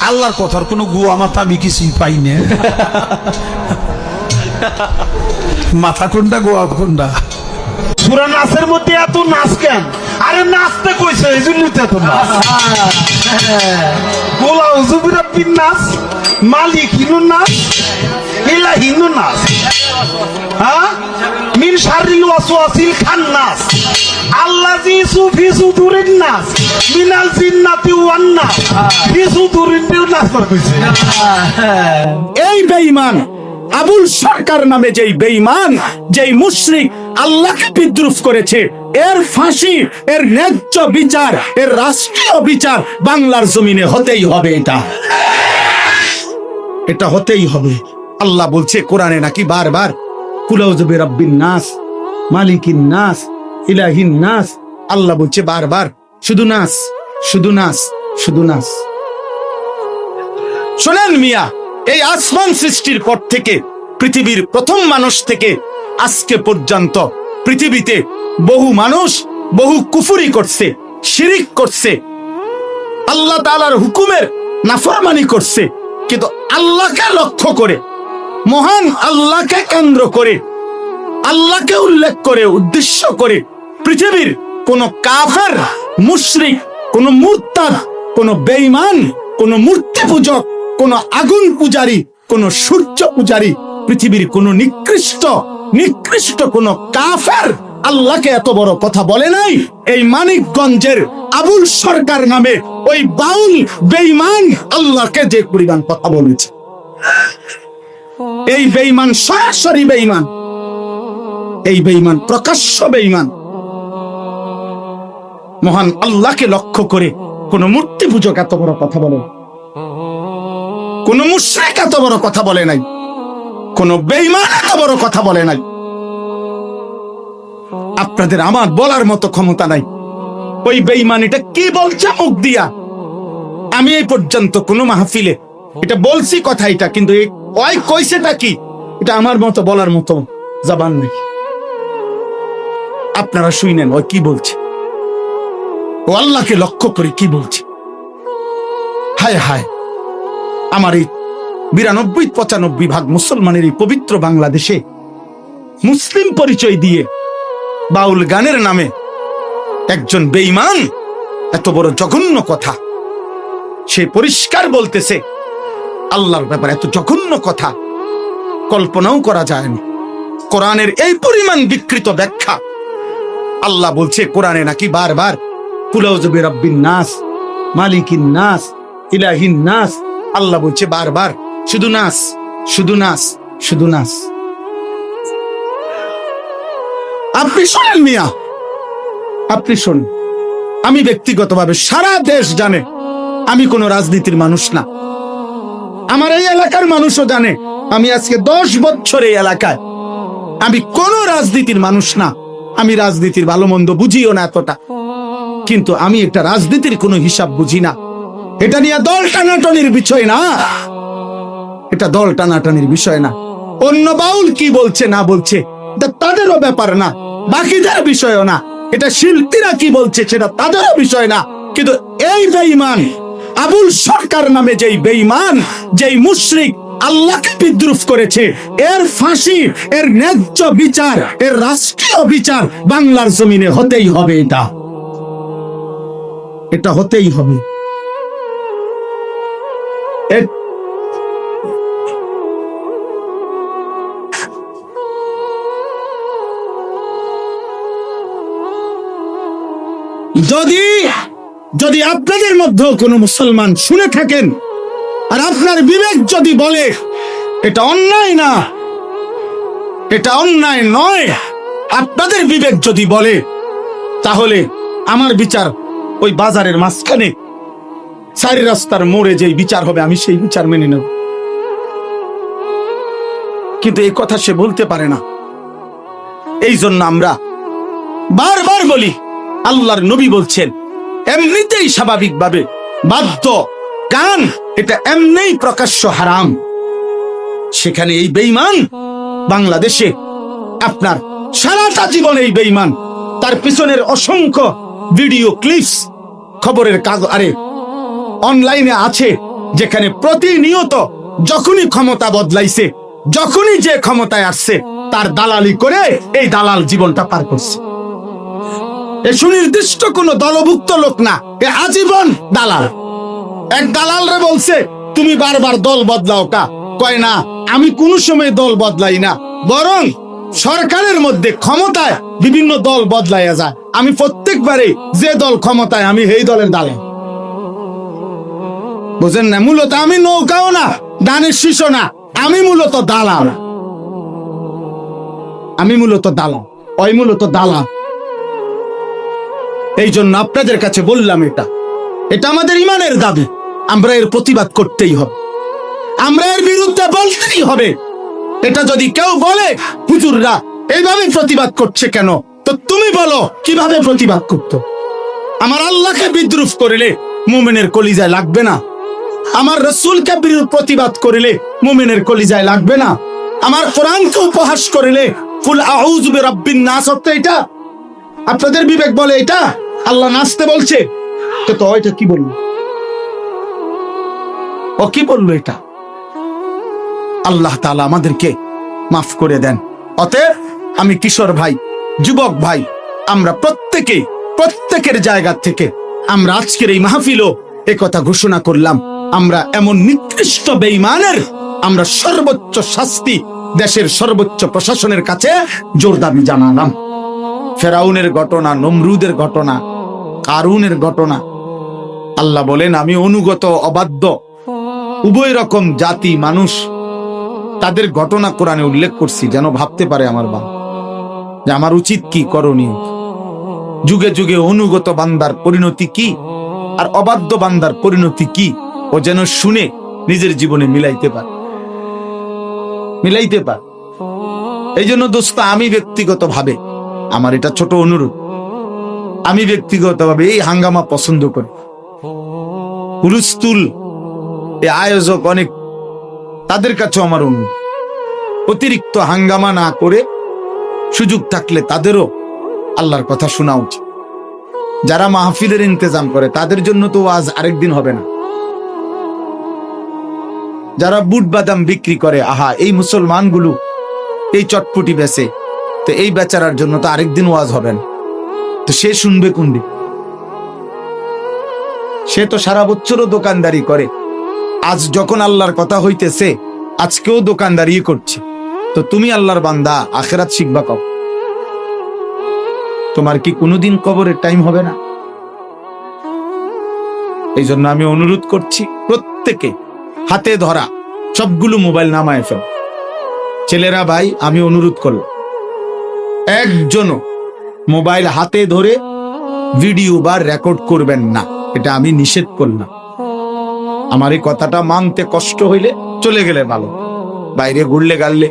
আল্লাহর কথার কোনো গুয়া মাথা আমি কিছুই পাই না। মাথা কোনটা গোয়া কোনটা? সূরা নাসের মধ্যে এত নাচ কেন? আরে নাচতে কইছে এই জন্য তো এত নাচ। গোলা উজুবিরা পিন নাচ, মালিক হিনু নাচ, ইলা হিনু নাচ। হ্যাঁ, মিন শারিল ওয়াসওয়াসিল খান্নাস আল্লাযী সুফি সুদুরিন নাস মিনাল জিন্নাতি ওয়ান নাস ফি সুদুরিন নাস কইছে। এই বেঈমান আবুল সরকার নামে যেই বেঈমান, যেই মুশরিক আল্লাহকে বিদ্রুপ করেছে, এর ফাঁসি, এর ন্যায্য বিচার, এর রাষ্ট্রীয় বিচার বাংলার জমিনে হতেই হবে। এটা হতেই হবে। আল্লাহ বলছে কোরআনে নাকি বারবার, কুল আউযু বিরাব্বিন নাস, মালিকিন নাস, ইলাহিন নাস। আল্লাহ বলছে বারবার শুধু নাস, শুধু নাস, শুধু নাস। শোনেন মিয়া, এই আসমান সৃষ্টির পর থেকে, পৃথিবীর প্রথম মানুষ থেকে আজকে পর্যন্ত পৃথিবীতে বহু মানুষ বহু কুফরি করছে, শিরিক করছে, আল্লাহ তাআলার হুকুমের নাফরমানি করছে। কিন্তু আল্লাহকে লক্ষ্য করে, মহান আল্লাহকে কেন্দ্র করে, আল্লাহকে উল্লেখ করে, উদ্দেশ্য করে পৃথিবীর কোন কাফের, মুশরিক, কোন মুরতাদ, কোন বেঈমান, কোন মূর্তি পূজক, কোন আগুন পূজারী, কোন সূর্য পূজারী, পৃথিবীর কোন নিকৃষ্ট কোন কাফের আল্লাহকে এত বড় কথা বলে নাই। এই মানিকগঞ্জের আবুল সরকার নামে ওই বাউল বেঈমান আল্লাহকে যে পরিমাণ কথা বলেছে, এই বেঈমান সরাসরি বেঈমান, এই বেঈমান প্রকাশ্য বেঈমান। মহান আল্লাহকে লক্ষ্য করে কোন মূর্তি পূজক এত বড় কথা বলে, কোন মুশরিক এত বড় কথা বলে নাই, কোন বেঈমান এত বড় কথা বলে নাই। আপনাদের আমার বলার মতো ক্ষমতা নাই ওই বেঈমান এটা কি বলছে মুখ দিয়া। আমি এই পর্যন্ত কোন মাহফিলে এটা বলছি কথা, এটা কিন্তু ওই কইছেটা কি, এটা আমার মতো বলার মতো জবান নেই। আপনারা শুনেন ওই কি বলছে, ও আল্লাহকে লক্ষ্য করে কি বলছে। হায় হায়, আমার এই 92-95 ভাগ মুসলমানের এই পবিত্র বাংলাদেশে মুসলিম পরিচয় দিয়ে বাউল গানের নামে একজন বেঈমান এত বড় জঘন্য কথা, সে পরিষ্কার বলতেছে আল্লাহর ব্যাপারে এত জঘন্য কথা কল্পনাও করা যায় না। কোরআনের এই পরিমাণ বিকৃত ব্যাখ্যা। আল্লাহ বলছে কোরআনে নাকি বারবার কুল আউযু বিরাব্বিন নাস, মালিকিন নাস, ইলাহিন নাস। আল্লাহ বলছে বারবার শুধু নাস, শুধু নাস, শুধু নাস। আপনি শোনেন মিয়া, আপনি শোনেন। আমি ব্যক্তিগতভাবে সারা দেশ জানে আমি কোন রাজনীতির মানুষ না। আমার এই এলাকার মানুষও জানে আমি আজকে 10 বছর এই এলাকায়, আমি কোন রাজনীতির মানুষ না। আমি রাজনীতির ভালো মন্দ বুঝিও না এতটা, কিন্তু আমি একটা রাজনীতির কোনো হিসাব বুঝি না। এটা নিয়ে দল টানাটানির বিষয় না, এটা দল টানাটানির বিষয় না। অন্য বাউল কি বলছে না বলছে এটা তাদেরও ব্যাপার না, বাকিদের বিষয়ও না। এটা শিল্পীরা কি বলছে সেটা তাদেরও বিষয় না। কিন্তু এই বেঈমান আবুল সরকার নামে যেই বেঈমান, যেই মুশরিক আল্লাহকে বিদ্রুপ করেছে, এর ফাঁসি, এর ন্যায্য বিচার, এর রাষ্ট্রীয় বিচার বাংলার জমিনে হতেই হবে। এটা হতেই হবে। যদি আপনাদের মধ্যে কোনো মুসলমান শুনে থাকেন আর আপনার বিবেক যদি বলে এটা অন্যায় না, এটা অন্যায় নয়, আপনাদের বিবেক যদি বলে, তাহলে আমার বিচার ওই বাজারের মাঝখানে 4 রাস্তার মোড়ে যেই বিচার হবে আমি সেই বিচার মেনে নেব। কিন্তু এই কথা সে বলতে পারে না। এই জন্য আমরা বারবার বলি, আল্লাহর নবী বলছেন এমনিতেই স্বাভাবিকভাবে বাদ্য গান এটা এমনিই প্রকাশ্য হারাম। সেখানে এই বেঈমান বাংলাদেশে আপনার সারাটা জীবন এই বেঈমান, তার পিছনের অসংখ্য ভিডিও ক্লিপস খবরের কাগজ আরে অনলাইনে আছে, যেখানে প্রতিনিয়ত যখনই ক্ষমতা বদলাইছে, যখনই যে ক্ষমতায় আসছে তার দালালি করে এই দালাল জীবনটা পার করছে। এ সুনির্দিষ্ট কোন দলভুক্ত লোক না, এ আজীবন দালাল। এক দালালরে বলছে তুমি বারবার দল বদলাও কা, কয় না আমি কোন সময় দল বদলাই না, বরং সরকারের মধ্যে ক্ষমতায় বিভিন্ন দল বদলাইয়া যায়, আমি প্রত্যেকবারে যে দল ক্ষমতায় আমি এই দলের দালাল। বুঝেন না? মূলত আমি নৌকাও না, দানের শীর্ষ না, আমি মূলত দালাল। আমি মূলত দালাল, ওই মূলত দালাল। এই জন্য আপনাদের কাছে বললাম, এটা আমাদের ইমানের দাবি, আমরা এর প্রতিবাদ করতেই হবে, আমরা এর বিরুদ্ধে বলতেই হবে। এটা যদি কেউ বলে হুজুররা এইভাবে প্রতিবাদ করছে কেন, তো তুমি বলো কিভাবে প্রতিবাদ করতো। আমার আল্লাহকে বিদ্রুপ করিলে মুমিনের কলিজায় লাগবে না, আমার রাসূলকে প্রতিবাদ করিলে মুমিনের কলিজায় লাগবে না, আমার কোরআনকে উপহাস করিলে কুল আউযু বিরাব্বিন নাস হচ্ছে এটা। আপনাদের বিবেক বলে এটা আল্লাহ নাচতে বলছে, তো এটা কি বললো? ও কি বললো? এটা আল্লাহ তাআলা আমাদেরকে মাফ করে দেন। অতএব আমি কিশোর ভাই, যুবক ভাই, আমরা প্রত্যেকের জায়গা থেকে আমরা আজকের এই মাহফিলও একথা ঘোষণা করলাম, আমরা এমন নিকৃষ্ট বেঈমানের আমরা সর্বোচ্চ শাস্তি দেশের সর্বোচ্চ প্রশাসনের কাছে জোর দাবি জানালাম। ফেরাউনের ঘটনা, নমরুদের ঘটনা, কারুনের ঘটনা, আল্লাহ বলেন আমি অনুগত অবাধ্য উভয় রকম জাতি মানুষ, তাদের ঘটনা কোরআনে উল্লেখ করছি যেন ভাবতে পারে আমার বাবা যে আমার উচিত কি, করণীয়। যুগে যুগে অনুগত বান্দার পরিণতি কি আর অবাধ্য বান্দার পরিণতি কি, ও যেন শুনে নিজের জীবনে মিলাইতে পারে। এই জন্য দোস্ত, আমি ব্যক্তিগতভাবে, আমার এটা ছোট অনুরোধ, আমি ব্যক্তিগতভাবে এই হাঙ্গামা পছন্দ করি। হুলস্থুল এই আয়োজক অনেক, তাদের কাছে আমার অনুরোধ অতিরিক্ত হাঙ্গামা না করে সুযোগ থাকলে তাদেরও আল্লাহর কথা শোনা উচিত। যারা মাহফিলের ইন্তজাম করে তাদের জন্য তো আজ আরেকদিন হবে না। যারা বুট বাদাম বিক্রি করে, আহা এই মুসলমানগুলো এই চটপটি বেচে, তো এই বেচারার জন্য তো আরেকদিন ওয়াজ হবে না, তো সে শুনবে কোন দিন? সে তো সারা বছরও দোকানদারি করে, আজ যখন আল্লাহর কথা হইতেছে আজকেও দোকানদারি করছে, তো তুমি আল্লাহর বান্দা আখিরাত শিখবা কব? তোমার কি কোনোদিন কবরের টাইম হবে না? এই জন্য আমি অনুরোধ করছি প্রত্যেকে হাতে ধরা সবগুলো মোবাইল নামায় ফেল। ছেলেরা ভাই, আমি অনুরোধ করলাম একজনও মোবাইল হাতে ধরে ভিডিও বা রেকর্ড করবেন না, এটা আমি নিষেধ করলাম। আমার এই কথাটা মানতে কষ্ট হইলে চলে গেলে ভালো, বাইরে ঘুরলে গাললে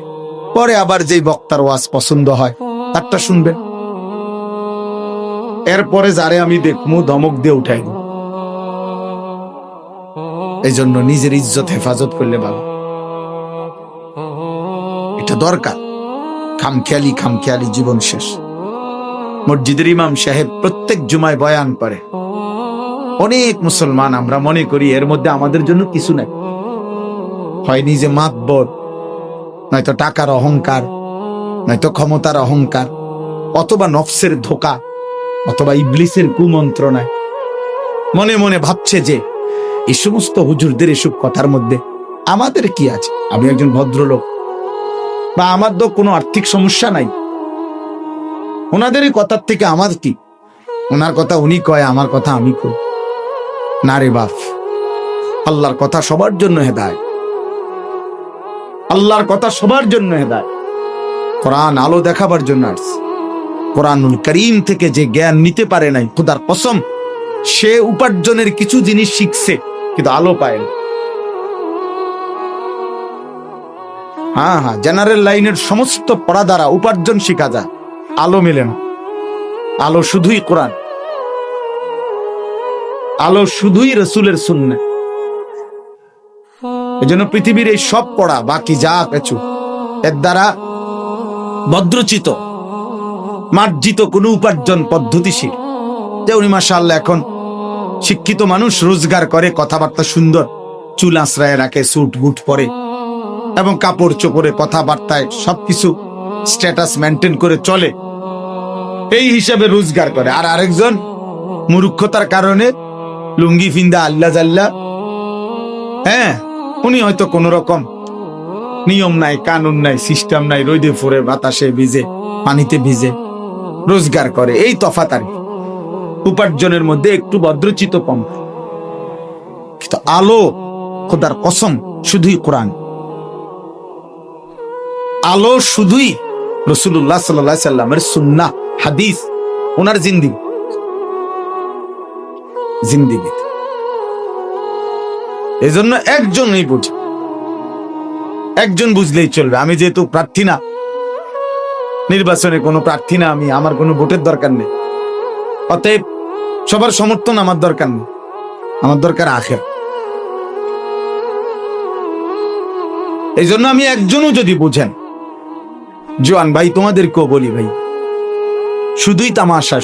পরে আবার যেই বক্তার ওয়াজ পছন্দ হয় তারটা শুনবেন, এরপরে যারে আমি দেখমু ধমক দিয়ে উঠাই। এই জন্য নিজের ইজ্জত হেফাজত করলে ভালো, এটা দরকার। খামখেয়ালি জীবন শেষ। মসজিদের ইমাম সাহেব প্রত্যেক জুমায় বয়ান করে, অনেক মুসলমান আমরা মনে করি এর মধ্যে আমাদের জন্য কিছু নাই, হয় নিজে মাতবর, নয়তো টাকার অহংকার, নয়তো ক্ষমতার অহংকার, অথবা নফসের ধোঁকা, অথবা ইবলিসের কুমন্ত্রণায় মনে মনে ভাবছে যে এই সমস্ত হুজুরদের এসব কথার মধ্যে আমাদের কি আছে, আমি একজন ভদ্রলোক, বা আমার তো কোনো আর্থিক সমস্যা নাই, ওনাদের এই কথার থেকে আমার কি, ওনার কথা উনি কয়, আমার কথা আমি কই না রে বাপ। আল্লাহর কথা সবার জন্য হেদায়েত, আল্লাহর কথা সবার জন্য হেদায়েত। কোরআন আলো দেখাবার জন্য আসছে। কোরআনুল কারীম থেকে যে জ্ঞান নিতে পারে নাই, খোদার কসম সে উপার্জনের কিছু জিনিস শিখছে কিন্তু আলো পায় না। হ্যাঁ, জেনারেল লাইনের সমস্ত পড়া দ্বারা উপার্জন শিখা যায়, আলো মেলে না। আলো শুধুই কোরআন, আলো শুধুই রাসূলের সুন্নাহ। এজন্য পৃথিবীর এই সব পড়া বাকি যা কিছু এর দ্বারা ভদ্রচিত মার্জিত কোন উপার্জন পদ্ধতিশীল, যে উনি মাশাআল্লাহ এখন শিক্ষিত মানুষ, রোজগার করে, কথাবার্তা সুন্দর, চুল আশ্রয় রাখে, স্যুট বুট পরে এবং কাপড় চোপড়ে কথাবার্তায় সবকিছু স্ট্যাটাস মেনটেন করে চলে, এই হিসাবে রোজগার করে। আর আরেকজন মূর্খতার কারণে লুঙ্গি ফিন্দা আল্লাহ জাল্লা, হ্যাঁ, উনি হয়তো কোন রকম নিয়ম নাই, কানুন নাই, সিস্টেম নাই, রোদে ফুরে বাতাসে ভিজে, পানিতে ভিজে রোজগার করে। এই তফাৎ আর কি। উপার্জনের মধ্যে একটু ভদ্রচিত কম, কিন্তু আলো খোদার কসম শুধুই কোরআন, আলো শুধুই রাসূলুল্লাহ সাল্লাল্লাহু আলাইহি সাল্লামের সুন্নাহ হাদিস, ওনার জিন্দেগি। এজন্য একজনই বুঝে, একজন বুঝলেই চলবে। আমি যেহেতু প্রার্থী না, নির্বাচনে কোনো প্রার্থী না, আমি, আমার কোনো ভোটের দরকার নেই, অতএব সবার সমর্থন আমার দরকার নেই, আমার দরকার আখিরাত। এই জন্য আমি একজনও যদি বুঝেন, জোয়ান ভাই তোমাদেরকেও বলি ভাই, শুধুই তামাশা,